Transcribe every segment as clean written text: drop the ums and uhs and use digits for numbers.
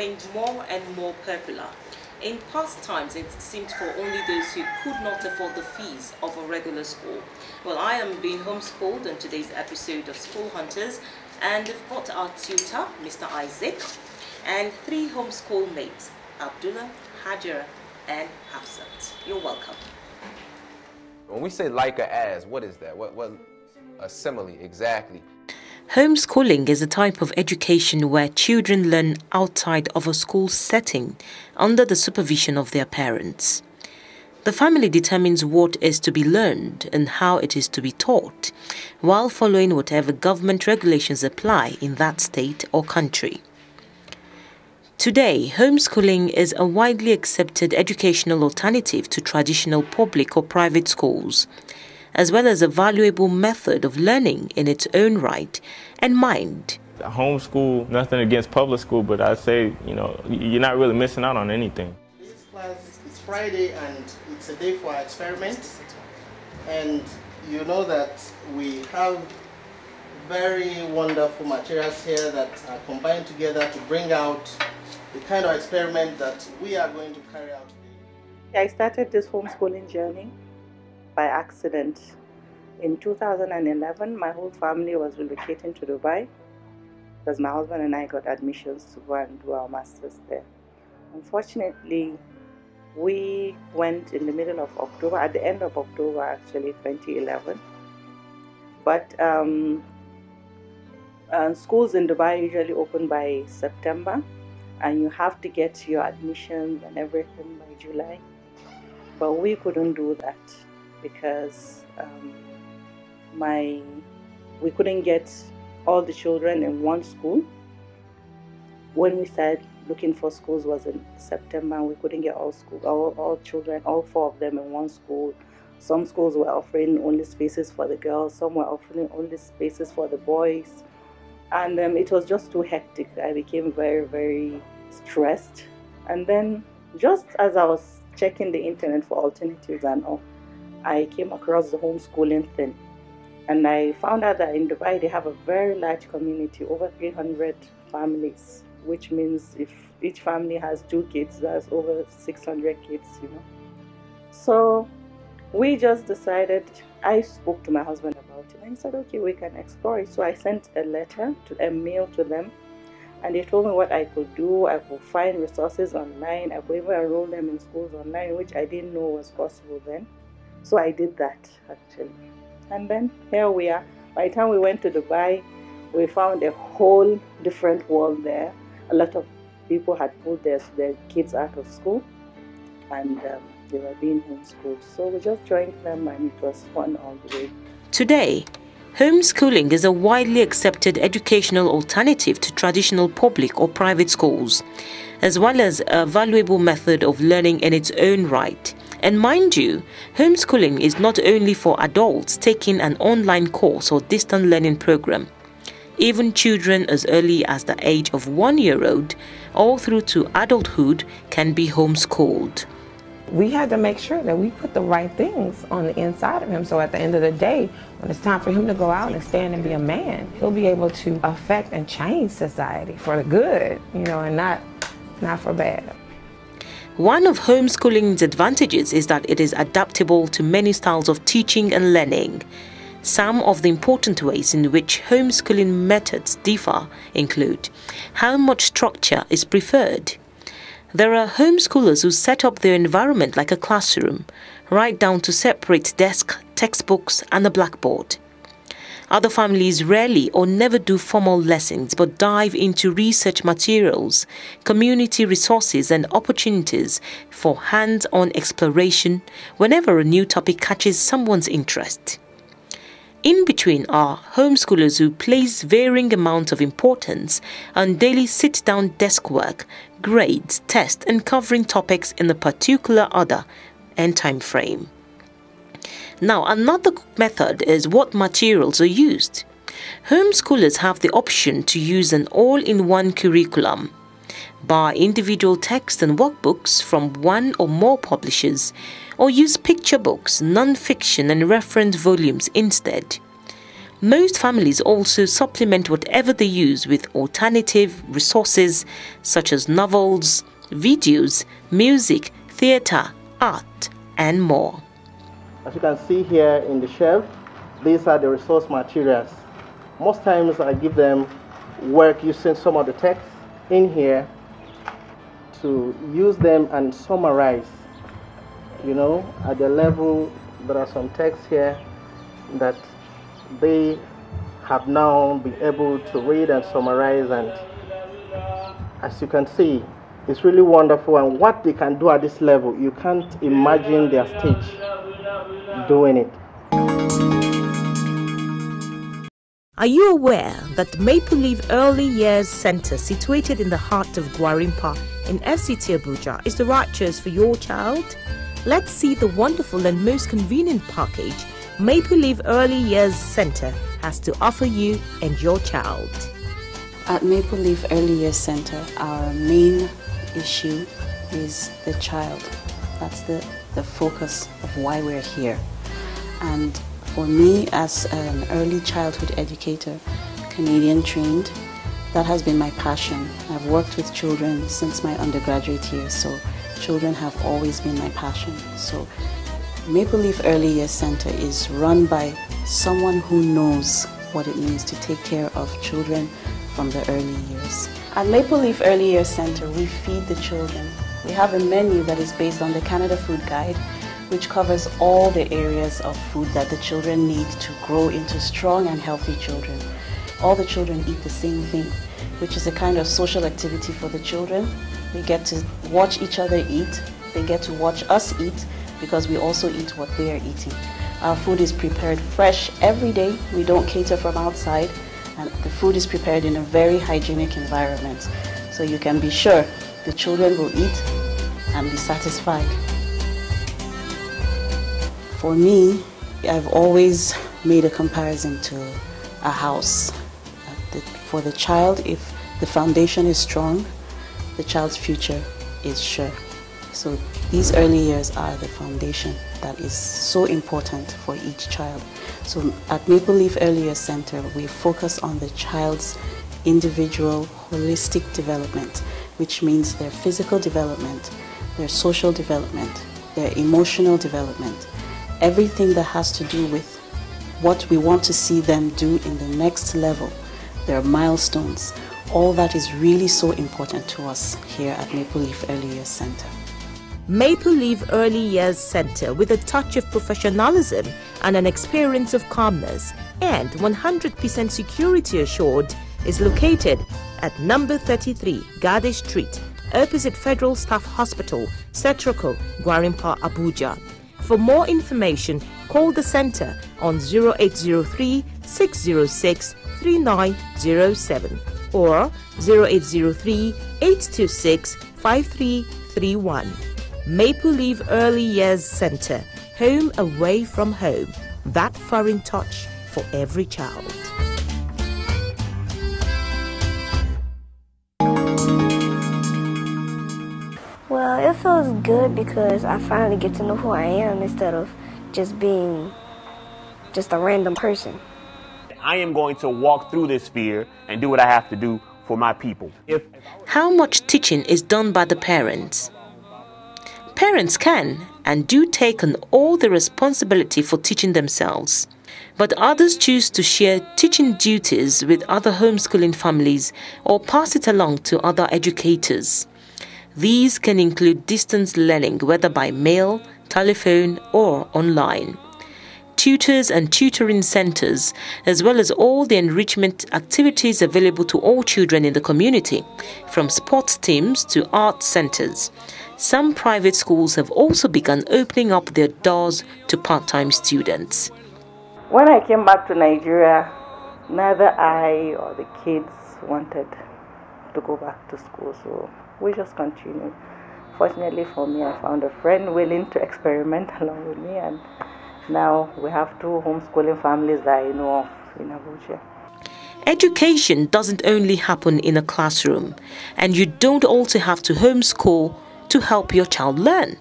becoming more and more popular. In past times, it seemed for only those who could not afford the fees of a regular school. Well, I am being homeschooled on today's episode of School Hunters, and we've got our tutor, Mr. Isaac, and 3 homeschool mates, Abdullah, Hajara, and Hafsat. You're welcome. When we say like a as, what is that? What a simile, exactly. Homeschooling is a type of education where children learn outside of a school setting under the supervision of their parents. The family determines what is to be learned and how it is to be taught, while following whatever government regulations apply in that state or country. Today, homeschooling is a widely accepted educational alternative to traditional public or private schools, as well as a valuable method of learning in its own right and mind. Homeschool, nothing against public school, but I say, you're not really missing out on anything. This class is Friday and it's a day for our experiment. And you know that we have very wonderful materials here that are combined together to bring out the kind of experiment that we are going to carry out today. I started this homeschooling journey by accident. In 2011, my whole family was relocating to Dubai because my husband and I got admissions to go and do our masters there. Unfortunately, we went in the middle of October, at the end of October actually, 2011. But schools in Dubai usually open by September, and you have to get your admissions and everything by July. But we couldn't do that because we couldn't get all the children in one school. When we started looking for schools was in September, and we couldn't get all children, all 4 of them in one school. Some schools were offering only spaces for the girls, some were offering only spaces for the boys. And it was just too hectic. I became very, very stressed. And then just as I was checking the internet for alternatives and all, I came across the homeschooling thing. And I found out that in Dubai they have a very large community, over 300 families, which means if each family has 2 kids, that's over 600 kids, So we just decided, I spoke to my husband about it, and he said, okay, we can explore it. So I sent a mail to them, and they told me what I could do. I could find resources online. I could even enroll them in schools online, which I didn't know was possible then. So I did that, actually. And then here we are. By the time we went to Dubai, we found a whole different world there. A lot of people had pulled their kids out of school, and they were being homeschooled. So we just joined them, and it was fun all the way. Today, homeschooling is a widely accepted educational alternative to traditional public or private schools, as well as a valuable method of learning in its own right. And mind you, homeschooling is not only for adults taking an online course or distant learning program. Even children as early as the age of 1-year-old, all through to adulthood, can be homeschooled. We had to make sure that we put the right things on the inside of him, so at the end of the day, when it's time for him to go out and stand and be a man, he'll be able to affect and change society for the good, and not for bad. One of homeschooling's advantages is that it is adaptable to many styles of teaching and learning. Some of the important ways in which homeschooling methods differ include how much structure is preferred. There are homeschoolers who set up their environment like a classroom, right down to separate desk, textbooks, and a blackboard. Other families rarely or never do formal lessons but dive into research materials, community resources, and opportunities for hands-on exploration whenever a new topic catches someone's interest. In between are homeschoolers who place varying amounts of importance on daily sit-down desk work, grades, tests, and covering topics in a particular order and time frame. Now, another method is what materials are used. Homeschoolers have the option to use an all-in-one curriculum, buy individual text and workbooks from one or more publishers, or use picture books, non-fiction and reference volumes instead. Most families also supplement whatever they use with alternative resources such as novels, videos, music, theatre, art, and more. As you can see here in the shelf, these are the resource materials. Most times I give them work using some of the text in here to use them and summarize. You know, at the level, there are some texts here that they have now been able to read and summarize, and as you can see, it's really wonderful. And what they can do at this level, you can't imagine their stage doing it. Are you aware that Maple Leaf Early Years Center, situated in the heart of Gwarimpa in FCT Abuja, is the right choice for your child? Let's see the wonderful and most convenient package Maple Leaf Early Years Center has to offer you and your child. At Maple Leaf Early Years Center, our main issue is the child. That's the focus of why we're here. And for me, as an early childhood educator, Canadian trained, that has been my passion. I've worked with children since my undergraduate years, so children have always been my passion. So Maple Leaf Early Years Center is run by someone who knows what it means to take care of children from the early years. At Maple Leaf Early Years Center, we feed the children. We have a menu that is based on the Canada Food Guide, which covers all the areas of food that the children need to grow into strong and healthy children. All the children eat the same thing, which is a kind of social activity for the children. They get to watch each other eat. They get to watch us eat because we also eat what they are eating. Our food is prepared fresh every day. We don't cater from outside, and the food is prepared in a very hygienic environment. So you can be sure the children will eat and be satisfied. For me, I've always made a comparison to a house. For the child, if the foundation is strong, the child's future is sure. So these early years are the foundation that is so important for each child. So at Maple Leaf Early Years Center, we focus on the child's individual holistic development, which means their physical development, their social development, their emotional development, everything that has to do with what we want to see them do in the next level, their milestones. All that is really so important to us here at Maple Leaf Early Years Center. Maple Leaf Early Years Center, with a touch of professionalism and an experience of calmness and 100% security assured, is located at number 33 Gade Street, opposite Federal Staff Hospital, Setroko, Gwarimpa, Abuja. For more information, call the center on 0803 606 3907 or 0803 826 5331. Maple Leaf Early Years Center, home away from home. That foreign touch for every child. Well, it feels good because I finally get to know who I am instead of just being just a random person. I am going to walk through this sphere and do what I have to do for my people. How much teaching is done by the parents? Parents can and do take on all the responsibility for teaching themselves, but others choose to share teaching duties with other homeschooling families or pass it along to other educators. These can include distance learning, whether by mail, telephone, or online. Tutors and tutoring centers, as well as all the enrichment activities available to all children in the community, from sports teams to art centers. Some private schools have also begun opening up their doors to part-time students. When I came back to Nigeria, neither I or the kids wanted to go back to school, so we just continued. Fortunately for me, I found a friend willing to experiment along with me, and now we have 2 homeschooling families that I know of in Abuja. Education doesn't only happen in a classroom, and you don't also have to homeschool to help your child learn.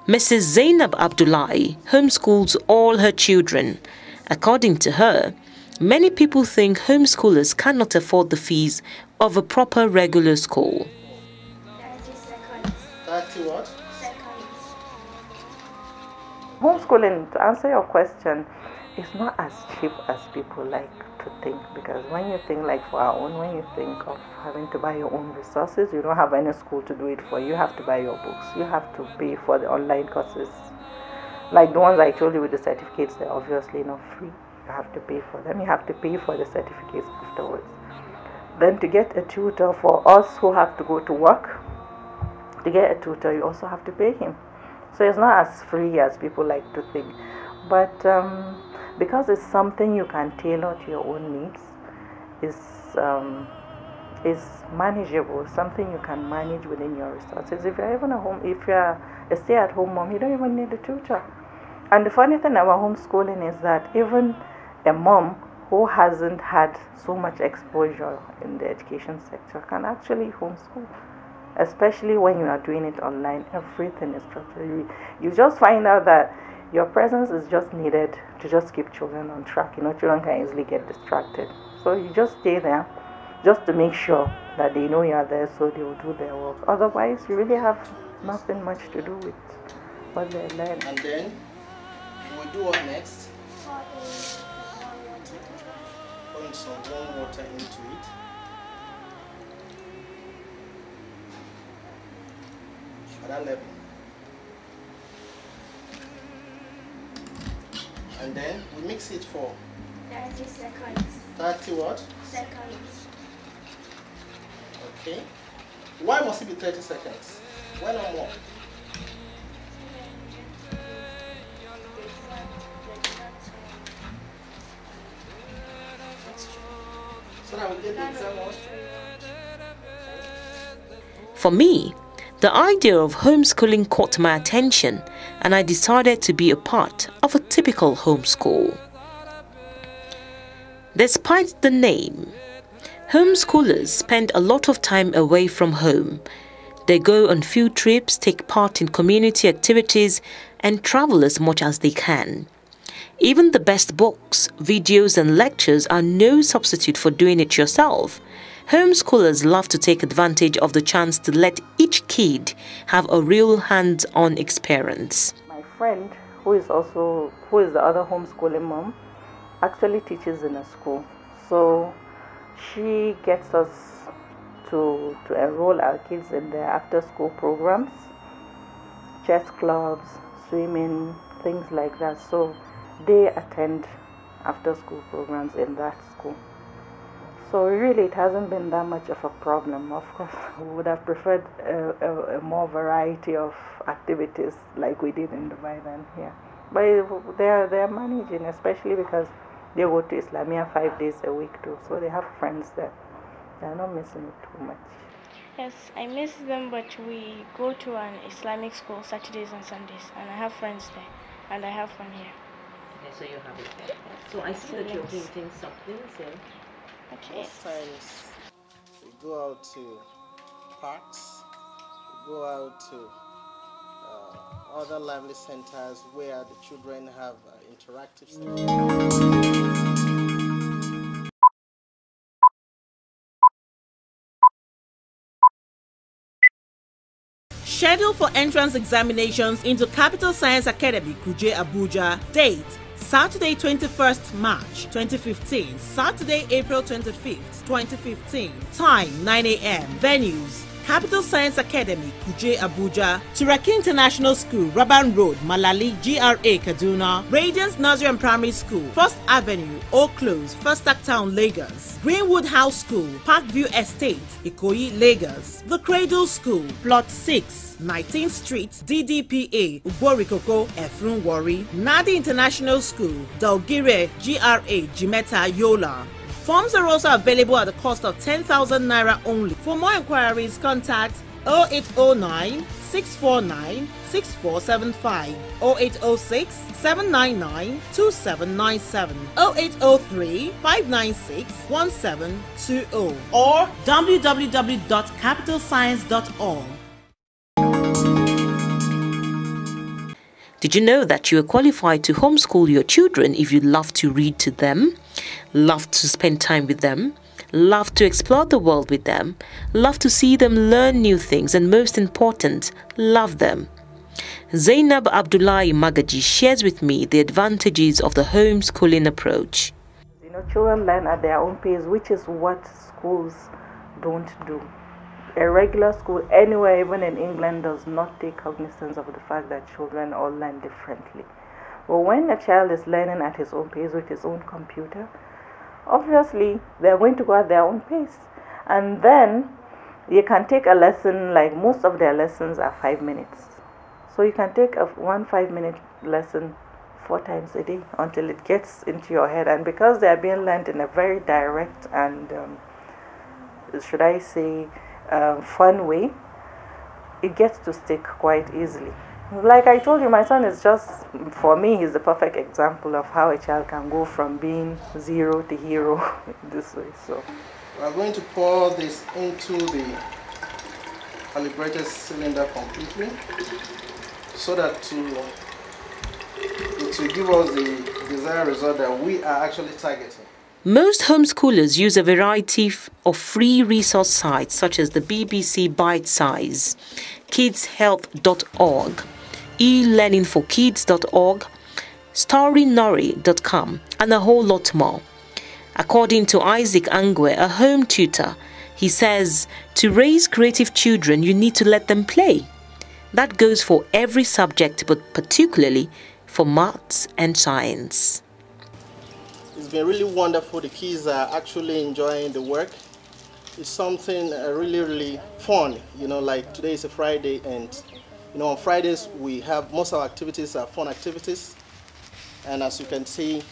Mrs. Zainab Abdullahi homeschools all her children. According to her, Many people think homeschoolers cannot afford the fees of a proper regular school. 30 what? Homeschooling, to answer your question, is not as cheap as people like to think, because when you think like for our own, when you think of having to buy your own resources, you don't have any school to do it for you. You have to buy your books, you have to pay for the online courses, like the ones I told you with the certificates. They're obviously not free. You have to pay for them. You have to pay for the certificates afterwards. Then to get a tutor, for us who have to go to work, to get a tutor, you also have to pay him. So it's not as free as people like to think. But because it's something you can tailor to your own needs, is manageable, something you can manage within your resources. If you're even if you're a stay-at-home mom, you don't even need a tutor. And the funny thing about homeschooling is that even a mom who hasn't had so much exposure in the education sector can actually homeschool, especially when you are doing it online. Everything is structured. You just find out that your presence is just needed to just keep children on track. You know, children can easily get distracted. So you just stay there just to make sure that they know you are there, so they will do their work. Otherwise, you really have nothing much to do with what they learn. And then we do what next? Pouring some warm water into it. At that level. And then we mix it for 30 seconds. 30 what? Seconds. Okay. Why must it be 30 seconds? Why not more? So that we get the exam on. For me, the idea of homeschooling caught my attention, and I decided to be a part of a typical homeschool. Despite the name, homeschoolers spend a lot of time away from home. They go on field trips, take part in community activities, and travel as much as they can. Even the best books, videos, and lectures are no substitute for doing it yourself. Homeschoolers love to take advantage of the chance to let each kid have a real hands-on experience. My friend, who is the other homeschooling mom, actually teaches in a school. So she gets us to enroll our kids in their after-school programs, chess clubs, swimming, things like that. So they attend after-school programs in that school. So really it hasn't been that much of a problem. Of course, we would have preferred a more variety of activities like we did in Dubai than here. But they're managing, especially because they go to Islamia 5 days a week too. So they have friends there. They're not missing it too much. Yes, I miss them, but we go to an Islamic school Saturdays and Sundays, and I have friends there, and I have fun here. Okay, so you have it there. So I see that you're painting something, so... Okay. Most times we go out to parks, we go out to other lively centers where the children have interactive sessions. Schedule for entrance examinations into Capital Science Academy, Kuje, Abuja. Date: Saturday 21st March 2015, Saturday April 25th 2015. Time 9 a.m. Venues: Capital Science Academy, Kuje, Abuja, Turaki International School, Raban Road, Malali, GRA, Kaduna, Radiance Nursery and Primary School, First Avenue, Oak Close, First Act Town, Lagos, Greenwood House School, Parkview Estate, Ikoyi, Lagos, The Cradle School, Plot 6, 19th Street, DDPA, Uborikoko, Efrun Wari, Nadi International School, Dalgire, GRA, Jimeta, Yola. Forms are also available at the cost of 10,000 Naira only. For more inquiries, contact 0809 649 6475, 0806 799 2797, 0803 596 1720, or www.capitalscience.org. Did you know that you are qualified to homeschool your children if you love to read to them, love to spend time with them, love to explore the world with them, love to see them learn new things, and most important, love them? Zainab Abdullahi Magaji shares with me the advantages of the homeschooling approach. Children learn at their own pace, which is what schools don't do. A regular school anywhere, even in England, does not take cognizance of the fact that children all learn differently. But when a child is learning at his own pace with his own computer, obviously they're going to go at their own pace. And then you can take a lesson, like most of their lessons are 5 minutes. So you can take one 5-minute lesson 4 times a day until it gets into your head. And because they are being learned in a very direct and, should I say, fun way, it gets to stick quite easily. Like I told you, my son is just, for me, he's the perfect example of how a child can go from being zero to hero this way. So we are going to pour this into the calibrated cylinder completely so that it will give us the desired result that we are actually targeting. Most homeschoolers use a variety of free resource sites such as the BBC Bite Size, kidshealth.org, elearningforkids.org, storynori.com, and a whole lot more. According to Isaac Angwe, a home tutor, he says, to raise creative children, you need to let them play. That goes for every subject, but particularly for maths and science. It's been really wonderful. The kids are actually enjoying the work. It's something really fun. Like today is a Friday, and on Fridays we have most of our activities are fun activities. And as you can see,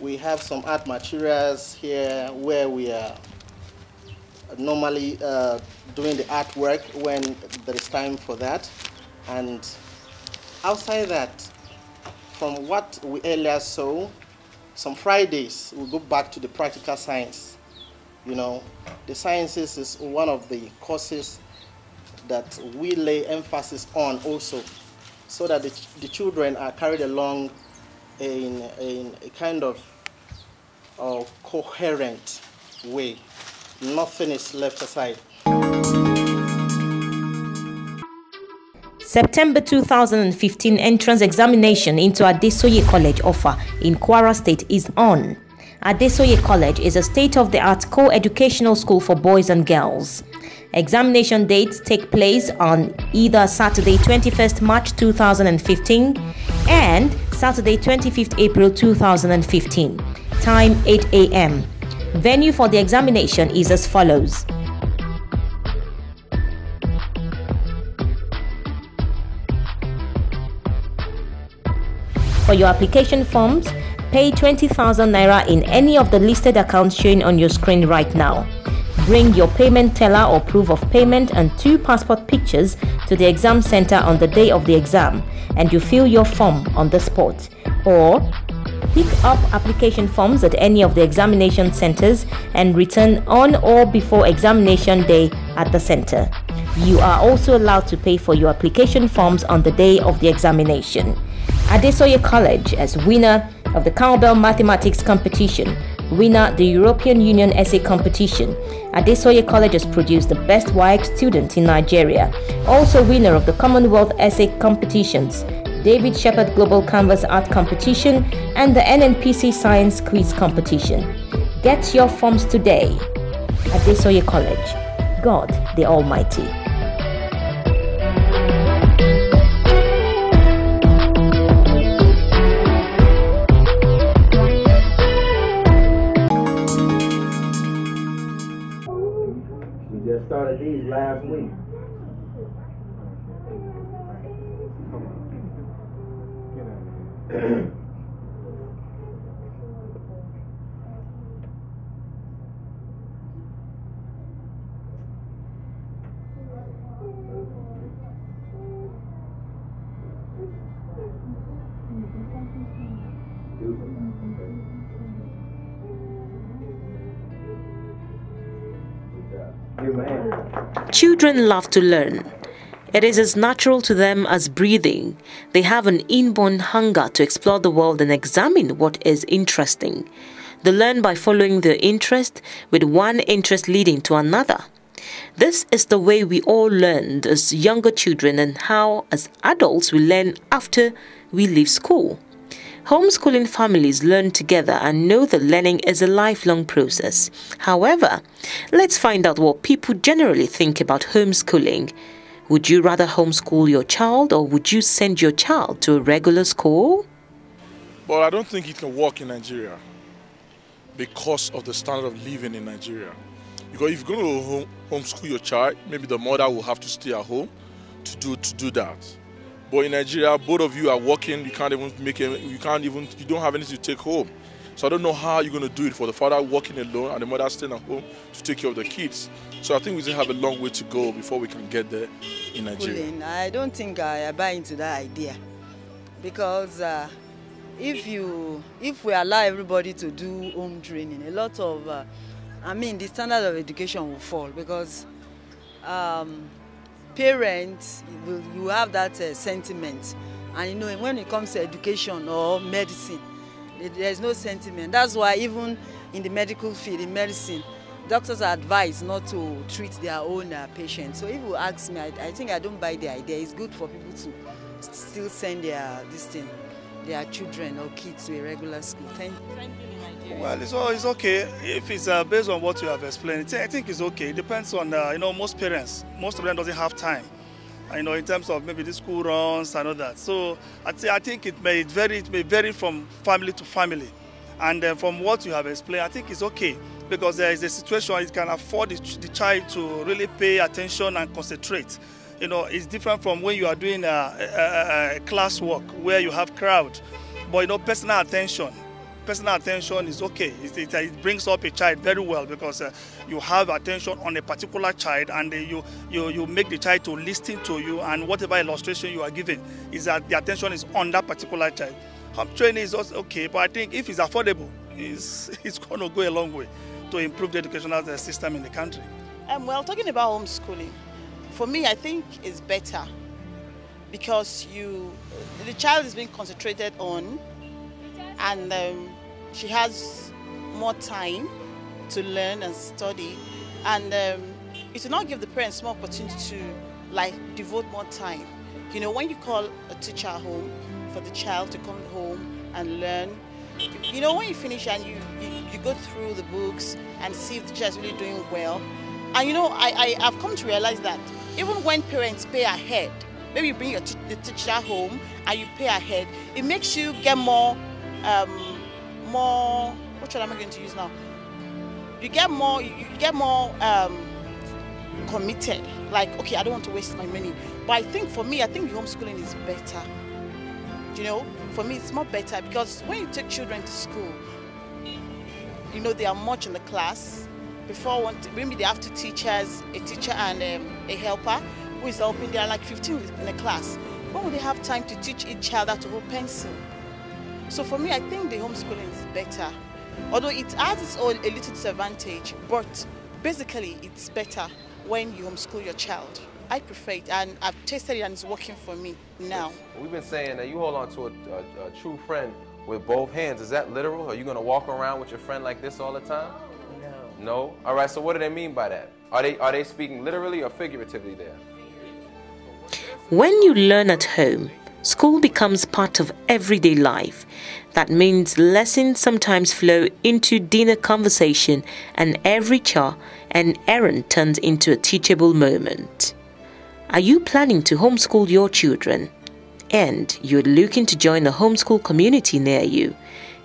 we have some art materials here where we are normally doing the artwork when there is time for that. And outside that, from what we earlier saw, some Fridays we'll go back to the practical science. The sciences is one of the courses that we lay emphasis on also, so that the children are carried along in a kind of coherent way. Nothing is left aside. September 2015 entrance examination into Adesoye College Offa in Kwara State is on. Adesoye College is a state-of-the-art co-educational school for boys and girls. Examination dates take place on either Saturday 21st March 2015 and Saturday 25th April 2015. Time 8 a.m. Venue for the examination is as follows. For your application forms, pay 20,000 naira in any of the listed accounts showing on your screen right now. Bring your payment teller or proof of payment and 2 passport pictures to the exam center on the day of the exam, and you fill your form on the spot. Or pick up application forms at any of the examination centers and return on or before examination day at the center. You are also allowed to pay for your application forms on the day of the examination. Adesoye College, as winner of the Cowbell Mathematics Competition, winner the European Union Essay Competition. Adesoye College has produced the best WAEC student in Nigeria, also winner of the Commonwealth Essay Competitions, David Shepherd Global Canvas Art Competition, and the NNPC Science Quiz Competition. Get your forms today. Adesoye College, God the Almighty. Started these last week. Children love to learn. It is as natural to them as breathing. They have an inborn hunger to explore the world and examine what is interesting. They learn by following their interest, with one interest leading to another. This is the way we all learned as younger children and how, as adults, we learn after we leave school. Homeschooling families learn together and know that learning is a lifelong process. However, let's find out what people generally think about homeschooling. Would you rather homeschool your child, or would you send your child to a regular school? Well, I don't think it can work in Nigeria because of the standard of living in Nigeria. Because if you're going to homeschool your child, maybe the mother will have to stay at home to do that. But in Nigeria, both of you are working. You can't even you don't have anything to take home. So I don't know how you're going to do it for the father working alone and the mother staying at home to take care of the kids. So I think we still have a long way to go before we can get there in Nigeria. I don't think I buy into that idea, because if we allow everybody to do home training, a lot of the standard of education will fall, because parents you have that sentiment, and when it comes to education or medicine, there's no sentiment. That's why even in the medical field, in medicine, doctors are advised not to treat their own patients. So if you ask me, I think I don't buy the idea. It's good for people to still send their children or kids to a regular school. Thank you. Well, it's okay if it's based on what you have explained. I think it's okay. It depends on most parents. Most of them doesn't have time. In terms of maybe the school runs and all that. So I think it may vary from family to family. And from what you have explained, I think it's okay, because there is a situation it can afford the child to really pay attention and concentrate. It's different from when you are doing a class work where you have crowd. But personal attention is okay. It brings up a child very well, because you have attention on a particular child, and you make the child to listen to you, and whatever illustration you are giving is that the attention is on that particular child. Home training is also okay, but I think if it's affordable, it's going to go a long way to improve the educational system in the country. Well, talking about homeschooling, for me, I think it's better, because the child is being concentrated on, and she has more time to learn and study, and it will not give the parents more opportunity to devote more time. When you call a teacher home for the child to come home and learn, when you finish and you go through the books and see if the child is really doing well, and I've come to realize that even when parents pay ahead, maybe you bring the teacher home and you pay ahead, it makes you get more, what am I going to use now? You get more committed. Like, okay, I don't want to waste my money. But I think the homeschooling is better. For me, it's more better, because when you take children to school, they are much in the class. Before maybe they have two teachers, a teacher and a helper who is helping. There are like 15 in the class. When will they have time to teach each child how to hold pencil? So for me, I think the homeschooling is better. Although it has its own a little disadvantage, but basically it's better when you homeschool your child. I prefer it, and I've tested it, and it's working for me now. We've been saying that you hold on to a true friend with both hands. Is that literal? Are you going to walk around with your friend like this all the time? No. No? All right, so what do they mean by that? Are they speaking literally or figuratively there? When you learn at home, school becomes part of everyday life. That means lessons sometimes flow into dinner conversation, and every chore and errand turns into a teachable moment. Are you planning to homeschool your children, and you're looking to join a homeschool community near you?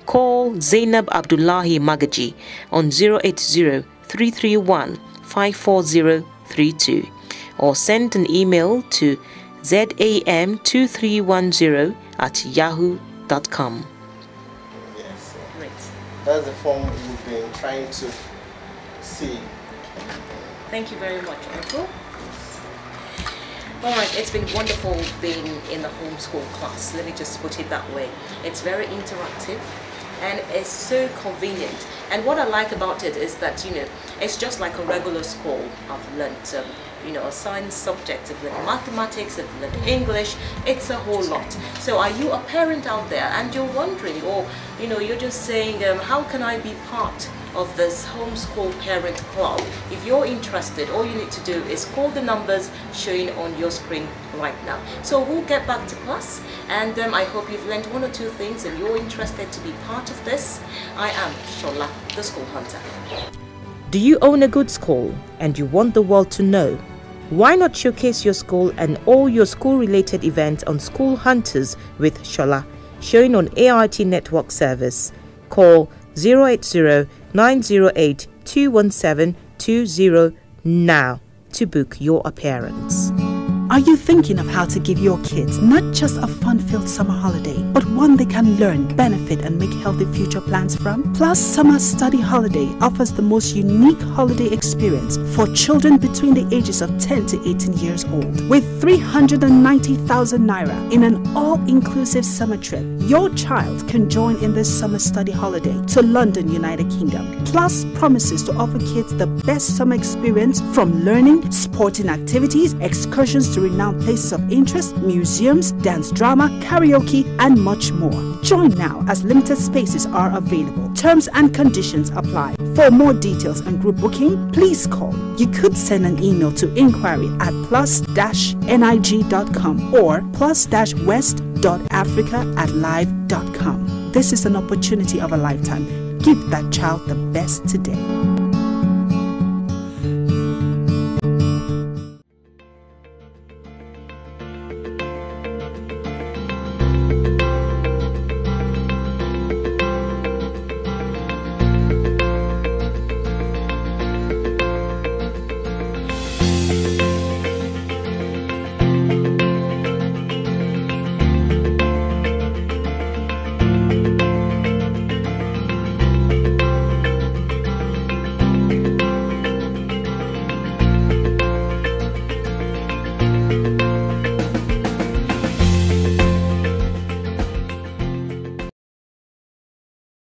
Call Zainab Abdullahi Magaji on 080-331-54032 or send an email to zam2310@yahoo.com. Yes, great. That's the form we've been trying to see. Thank you very much, Michael. All right, it's been wonderful being in the homeschool class. Let me just put it that way. It's very interactive and it's so convenient. And what I like about it is that, it's just like a regular school. I've learned science subjects, they've learned mathematics, they've learned English. It's a whole lot. So are you a parent out there and you're wondering, or you're just saying, how can I be part of this homeschool parent club? If you're interested, all you need to do is call the numbers showing on your screen right now. So we'll get back to class, and I hope you've learned one or two things and you're interested to be part of this. I am Shola, the School Hunter. Do you own a good school and you want the world to know? Why not showcase your school and all your school-related events on School Hunters with Shola, showing on ART Network Service? Call 080-908-21720 now to book your appearance. Are you thinking of how to give your kids not just a fun-filled summer holiday, but one they can learn, benefit, and make healthy future plans from? Plus Summer Study Holiday offers the most unique holiday experience for children between the ages of 10 to 18 years old. With 390,000 Naira in an all-inclusive summer trip, your child can join in this summer study holiday to London, United Kingdom. Plus promises to offer kids the best summer experience from learning, sporting activities, excursions to renowned places of interest, museums, dance drama, karaoke, and much more. Join now as limited spaces are available. Terms and conditions apply. For more details and group booking, please call. You could send an email to inquiry at plus-nig.com or plus-west.africa@live.com. This is an opportunity of a lifetime. Give that child the best today.